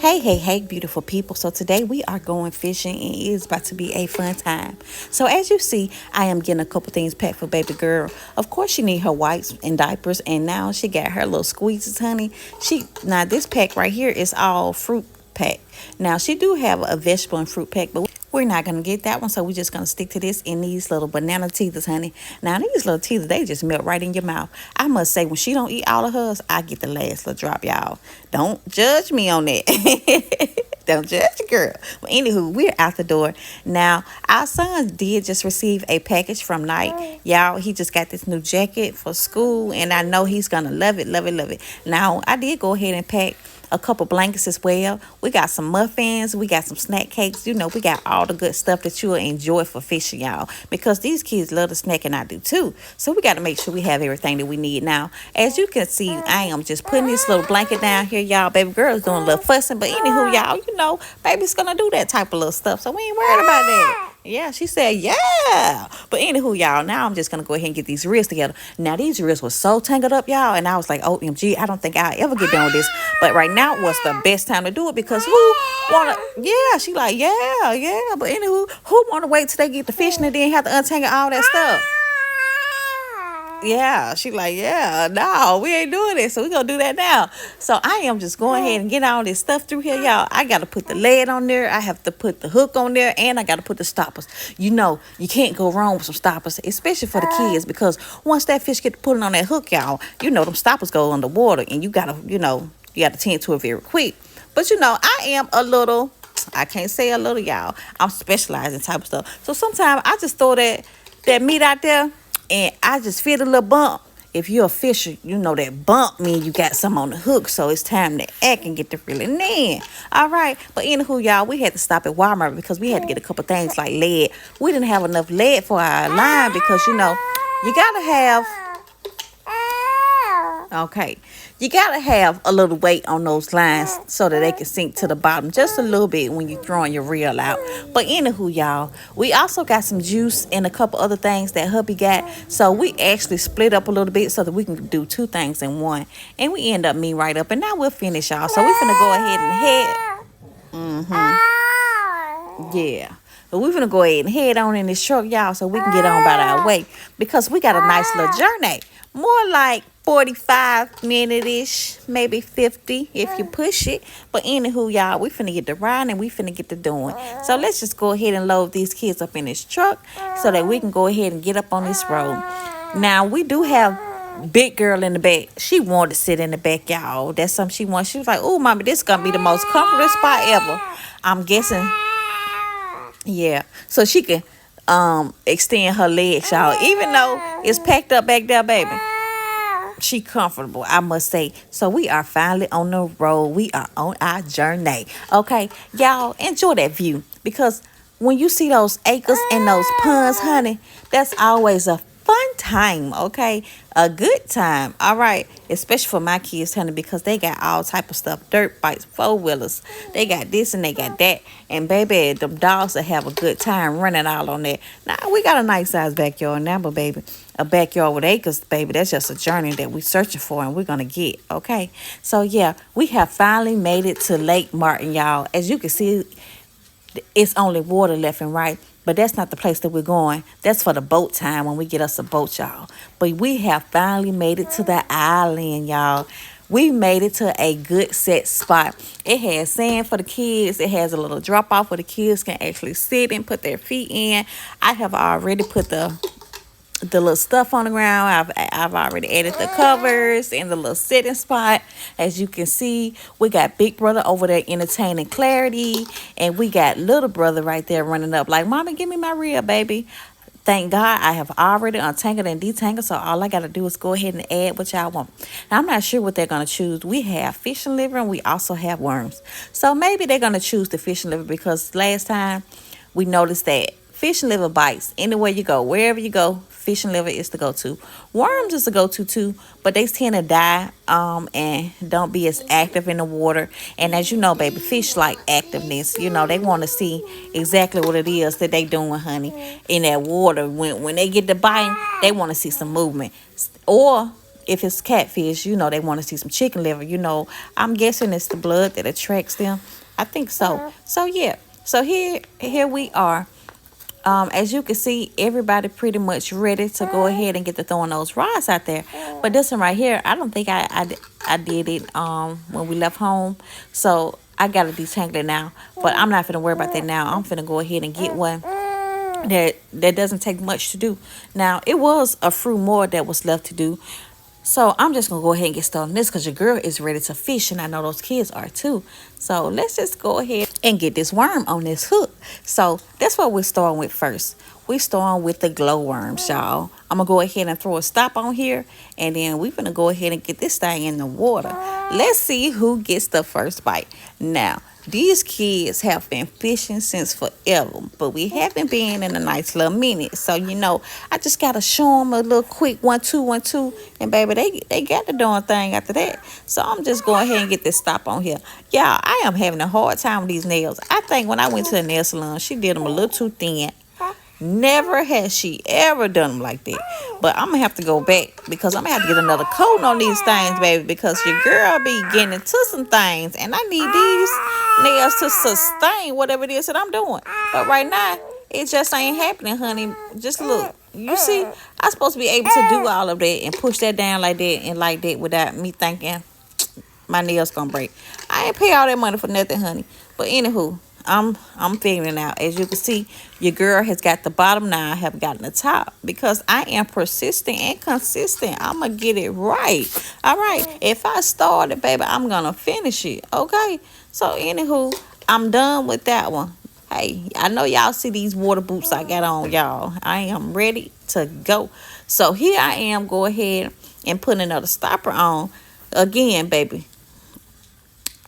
Hey, beautiful people. So today we are going fishing and it is about to be a fun time. So as you see, I am getting a couple things packed for baby girl. Of course, she need her wipes and diapers, and now she got her little squeezes, honey. Now this pack right here is all fruit pack. Now she do have a vegetable and fruit pack, but we're not gonna get that one, so we're just gonna stick to this in these little banana teethers, honey. Now these little teethers, they just melt right in your mouth. I must say, when she don't eat all of hers, I get the last little drop, y'all. Don't judge me on that. Don't judge a girl. But anywho, we're out the door. Now, our son did just receive a package from Nike. Y'all, he just got this new jacket for school, and I know he's gonna love it, love it, love it. Now, I did go ahead and pack a couple blankets as well. We got some muffins, we got some snack cakes. You know, we got all the good stuff that you'll enjoy for fishing, y'all, because these kids love to snack, and I do too. So we got to make sure we have everything that we need. Now, as you can see, I am just putting this little blanket down here, y'all. Baby girl is doing a little fussing, but anywho, y'all, you know, baby's gonna do that type of little stuff, so we ain't worried about that. Yeah, she said, yeah. But anywho, y'all, now I'm just going to go ahead and get these reels together. Now, these reels were so tangled up, y'all. And I was like, OMG, I don't think I'll ever get done with this. But right now was the best time to do it, because who want to, yeah, she like, yeah. But anywho, who want to wait till they get the fishing and then have to untangle all that stuff? Yeah, she like, yeah, no, we ain't doing this. So we gonna do that now. So I am just going ahead and get all this stuff through here, y'all. I gotta put the lead on there. I have to put the hook on there, and I gotta put the stoppers. You know, you can't go wrong with some stoppers, especially for the kids, because once that fish get pulling on that hook, y'all, you know them stoppers go underwater, and you gotta, you gotta tend to it very quick. But you know, I am a little, I can't say a little, y'all. I'm specialized in type of stuff. So sometimes I just throw that meat out there, and I just feel a little bump. If you're a fisher, you know that bump means you got some on the hook, so it's time to act and get the reeling in. All right, but anywho, y'all, we had to stop at Walmart because we had to get a couple things like lead. We didn't have enough lead for our line because, you know, you gotta have, okay, you gotta have a little weight on those lines so that they can sink to the bottom just a little bit when you're throwing your reel out. But anywho, y'all, we also got some juice and a couple other things that hubby got. So we actually split up a little bit so that we can do two things in one. And we end up meeting right up. And now we'll finish, y'all. So we're finna go ahead and head. Yeah. But we're gonna go ahead and head on in this truck, y'all, so we can get on about our way, because we got a nice little journey. More like 45 minutes-ish, maybe 50 if you push it. But anywho, y'all, we finna get to riding and we finna get to doing. So let's just go ahead and load these kids up in this truck so that we can go ahead and get up on this road. Now, we do have big girl in the back. She wanted to sit in the back, y'all. That's something she wants. She was like, oh, mommy, this is gonna be the most comfortable spot ever. I'm guessing. Yeah, so she can extend her legs, y'all. Even though it's packed up back there, baby, she comfortable, I must say. So we are finally on the road. We are on our journey. Okay, y'all, enjoy that view, because when you see those acres and those ponds, honey, that's always a fun time, okay? A good time, all right? Especially for my kids, honey, because they got all type of stuff. Dirt bikes, four-wheelers. They got this and they got that. And, baby, them dogs will have a good time running all on that. Now, we got a nice-sized backyard now, but, baby, a backyard with acres, baby, that's just a journey that we're searching for and we're going to get, okay? So, yeah, we have finally made it to Lake Martin, y'all. As you can see, it's only water left and right. But that's not the place that we're going. That's for the boat time when we get us a boat, y'all. But we have finally made it to the island, y'all. We made it to a good set spot. It has sand for the kids. It has a little drop off where the kids can actually sit and put their feet in. I have already put the little stuff on the ground. I've already added the covers and the little sitting spot. As you can see, we got big brother over there entertaining Clarity, and we got little brother right there running up like, mommy, give me my reel, baby. Thank God I have already untangled and detangled, so all I got to do is go ahead and add what y'all want. Now, I'm not sure what they're going to choose. We have fish and liver, and we also have worms. So maybe they're going to choose the fish and liver, because last time we noticed that fish and liver bites anywhere you go, wherever you go. Fish and liver is the go-to. Worms is the go-to too, but they tend to die and don't be as active in the water. And as you know, baby, fish like activeness. You know, they want to see exactly what it is that they doing, honey, in that water. When they get to biting, they want to see some movement. Or if it's catfish, they want to see some chicken liver. I'm guessing it's the blood that attracts them. I think so. So yeah. So here we are. As you can see, everybody pretty much ready to go ahead and get to throwing those rods out there. But this one right here, I don't think I did it when we left home. So I gotta detangle it now. But I'm not finna worry about that now. I'm finna go ahead and get one that doesn't take much to do. Now it was a few more that was left to do. So I'm just gonna go ahead and get started on this because your girl is ready to fish, and I know those kids are too. So let's just go ahead and get this worm on this hook. So that's what we're starting with first. We're starting with the glowworms, y'all. I'm gonna go ahead and throw a stop on here, and then we're gonna go ahead and get this thing in the water. Let's see who gets the first bite. Now, these kids have been fishing since forever, but we haven't been in a nice little minute. So, I just got to show them a little quick 1, 2, 1, 2. And, baby, they got the darn thing after that. So, I'm just going ahead and get this stop on here. Y'all, I am having a hard time with these nails. I think when I went to the nail salon, she did them a little too thin. Never has she ever done them like that. But I'm going to have to go back because I'm going to have to get another coat on these things, baby, because your girl be getting into some things. And I need these nails to sustain whatever it is that I'm doing. But right now, it just ain't happening, honey. Just look. You see, I'm supposed to be able to do all of that and push that down like that and like that without me thinking my nails going to break. I ain't pay all that money for nothing, honey. But anywho, I'm figuring it out. As you can see, your girl has got the bottom, now I have gotten the top because I am persistent and consistent. I'm gonna get it right. All right, if I start it, baby, I'm gonna finish it. Okay, so anywho, I'm done with that one. Hey, I know y'all see these water boots I got on, y'all. I am ready to go. So here I am, go ahead and put another stopper on again, baby.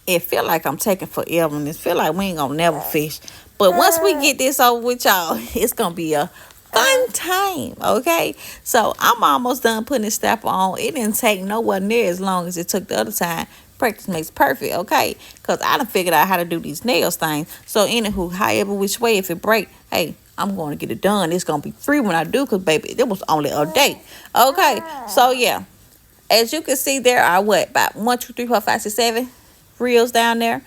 It feel like I'm taking forever, and it feel like we ain't gonna never fish. But once we get this over with, y'all, it's gonna be a fun time, okay? So I'm almost done putting this stopper on. It didn't take nowhere near as long as it took the other time. Practice makes perfect, okay? Because I done figured out how to do these nails things. So anywho, however which way, if it break, hey, I'm going to get it done. It's going to be free when I do because, baby, it was only a day. Okay, so yeah. As you can see, there are what? About 1, 2, 3, 4, 5, 6, 7 reels down there.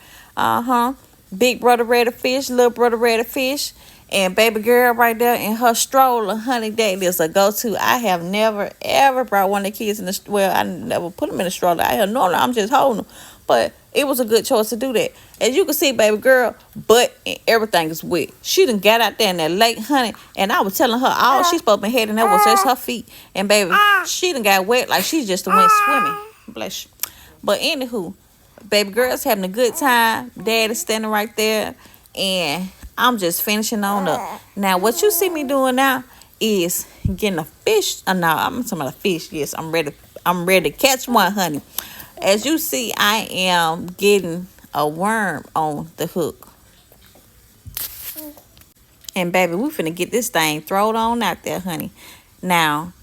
Big brother ready to fish, little brother ready to fish, and baby girl right there in her stroller. Honey, that is a go-to. I have never ever brought one of the kids in the, well, I never put them in the stroller. I have normally I'm just holding them, but it was a good choice to do that. As you can see, baby girl, butt and everything is wet. She done got out there in that lake, honey, and I was telling her all she's supposed to be heading there was just her feet, and baby, she done got wet like she just went swimming. Bless you. But anywho, baby girl's having a good time. Dad is standing right there, and I'm just finishing on up. Now, what you see me doing now is getting a fish. No, I'm talking about a fish. Yes, I'm ready. I'm ready to catch one, honey. As you see, I am getting a worm on the hook. And baby, we finna get this thing thrown on out there, honey. Now,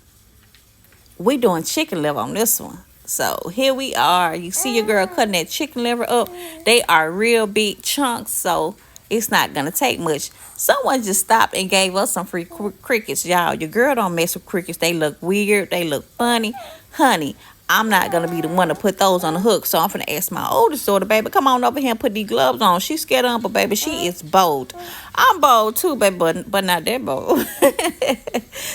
we doing chicken liver on this one. So here we are. You see your girl cutting that chicken liver up. They are real big chunks, so it's not gonna take much. Someone just stopped and gave us some free crickets, y'all. Your girl don't mess with crickets. They look weird. They look funny, honey. I'm not gonna be the one to put those on the hook, so I'm gonna ask my oldest daughter, baby, come on over here and put these gloves on. She's scared of them, but baby, she is bold. I'm bold too, baby, but not that bold.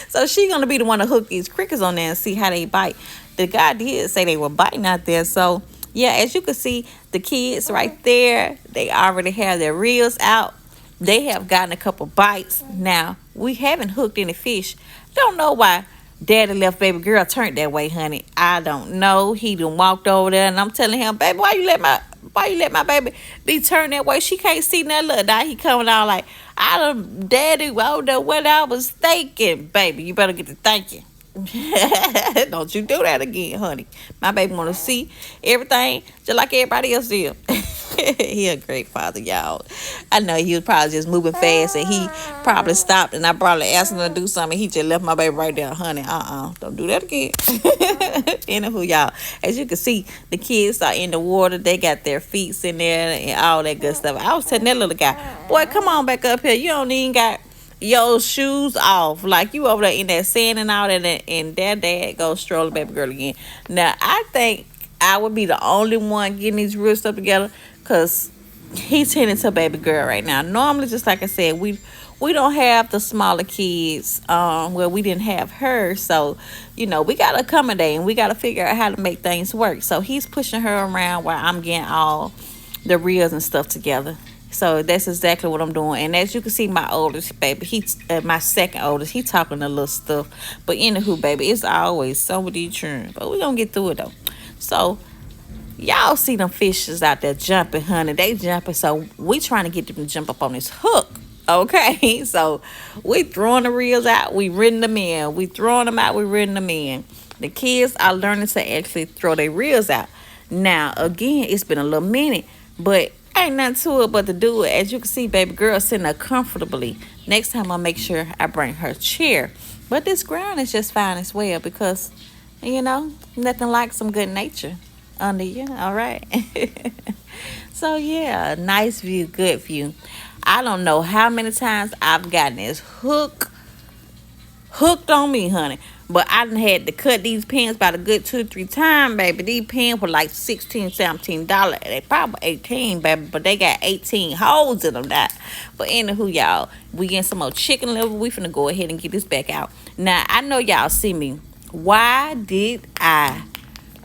So she gonna be the one to hook these crickets on there and see how they bite. The guy did say they were biting out there, so yeah, as you can see, the kids right there, they already have their reels out. They have gotten a couple bites. Now, we haven't hooked any fish. Don't know why Daddy left baby girl turned that way, honey. I don't know. He done walked over there, and I'm telling him, baby, why you let my baby be turned that way? She can't see that. Look, now he coming out like, Daddy, I don't know what I was thinking. Baby, you better get to thinking. Don't you do that again, honey. My baby want to see everything just like everybody else did. He a great father, y'all. I know he was probably just moving fast, and he probably stopped, and I probably asked him to do something. He just left my baby right there, honey. Don't do that again. Anywho, y'all, as you can see, the kids are in the water. They got their feet in there and all that good stuff. I was telling that little guy, boy, come on back up here. You don't even got your shoes off. Like you over there in that sand and all that, and that dad goes strolling baby girl again. Now, I think I would be the only one getting these real stuff together because he's tending to baby girl right now. Normally, just like I said, we don't have the smaller kids where we didn't have her, so we gotta accommodate and we gotta figure out how to make things work. So he's pushing her around while I'm getting all the reels and stuff together. So that's exactly what I'm doing. And as you can see, my oldest baby, he's my second oldest, he talking a little stuff. But anywho, baby, it's always some of these children, but we gonna get through it though. So y'all see them fishes out there jumping, honey. They jumping. So we trying to get them to jump up on this hook. Okay. So we throwing the reels out. We reeling them in. We throwing them out. We reeling them in. The kids are learning to actually throw their reels out. Now, again, it's been a little minute, but ain't nothing to it but to do it. As you can see, baby girl sitting there comfortably. Next time I'll make sure I bring her chair. But this ground is just fine as well because, nothing like some good nature under you. All right. So yeah, nice view, good view. I don't know how many times I've gotten this hooked on me, honey. But I done had to cut these pens about a good 2 or 3 times, baby. These pens were like $16, $17. They probably 18, baby, but they got 18 holes in them now. But anywho, y'all, we getting some more chicken liver. We finna go ahead and get this back out. Now, I know y'all see me. Why did I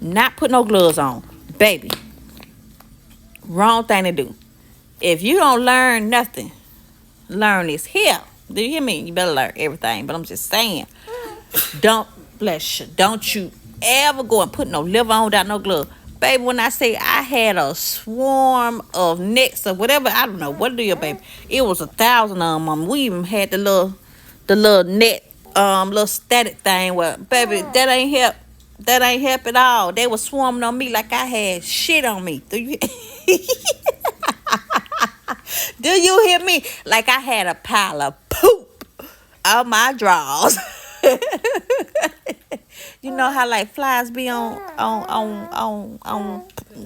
not put no gloves on? Baby, wrong thing to do. If you don't learn nothing, learn this here. Do you hear me? You better learn everything. But I'm just saying, don't you ever go and put no liver on without no glove. Baby, when I say I had a swarm of nets or whatever, I don't know what do you, baby. It was 1,000 of them. We even had the little net, little static thing where, baby, that ain't help. That ain't help at all. They were swarming on me like I had shit on me. Do you do you hear me? Like I had a pile of poop on my drawers. You know how like flies be on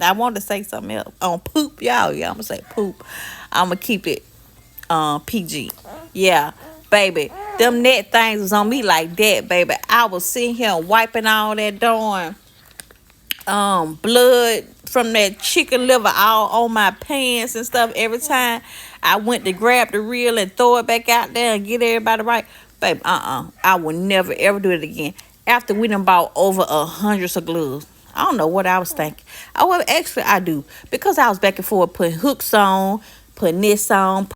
I want to say something else. On poop, y'all. Yeah, I'm gonna say poop. I'm gonna keep it PG. Yeah, baby. Them net things was on me like that, baby. I was sitting here wiping all that darn blood from that chicken liver all on my pants and stuff every time I went to grab the reel and throw it back out there and get everybody right. Baby, I would never ever do it again. After we done bought over hundreds of gloves. I don't know what I was thinking. Actually I do. Because I was back and forth putting hooks on, putting this on,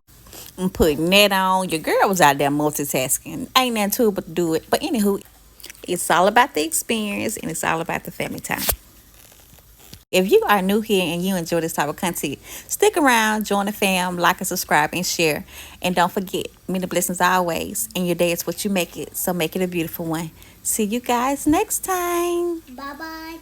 putting that on. Your girl was out there multitasking. Ain't nothing to it but to do it. But anywho, it's all about the experience and it's all about the family time. If you are new here and you enjoy this type of content, stick around, join the fam, like and subscribe and share. And don't forget, many blessings always. And your day is what you make it. So make it a beautiful one. See you guys next time. Bye-bye.